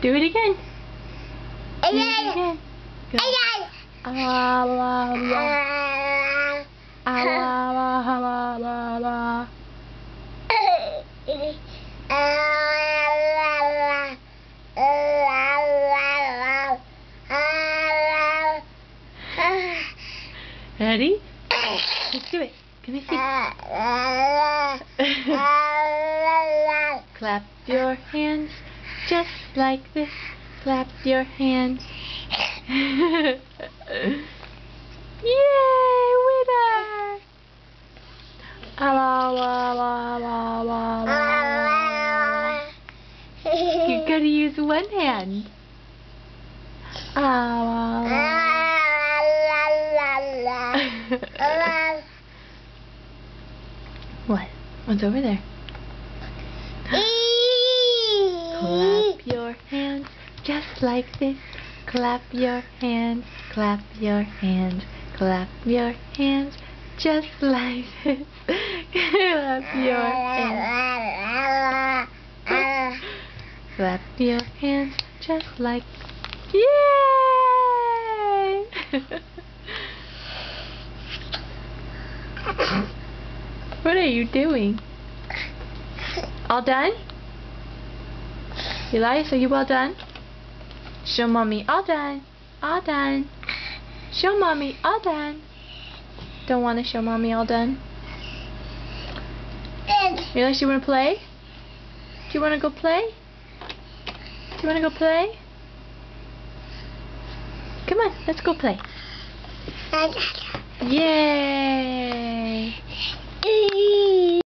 Do it again. Do it again. Go. Ah, la, la. Ah, la, la, la, la, la. Ready? Let's do it. Can I see? Clap your hands just like this. Clap your hands. Yay, winner! La la la la la la. You gotta use one hand. La la. What? What's over there? Clap your hands just like this. Clap your hands, clap your hands, clap your hands just like this. Clap your hands. Clap your hands just like. Yay! What are you doing? All done? Elias, are you all done? Show mommy, all done. All done. Show mommy, all done. Don't want to show mommy all done? Elias, you want to play? Do you want to go play? Do you want to go play? Come on, let's go play. Yay!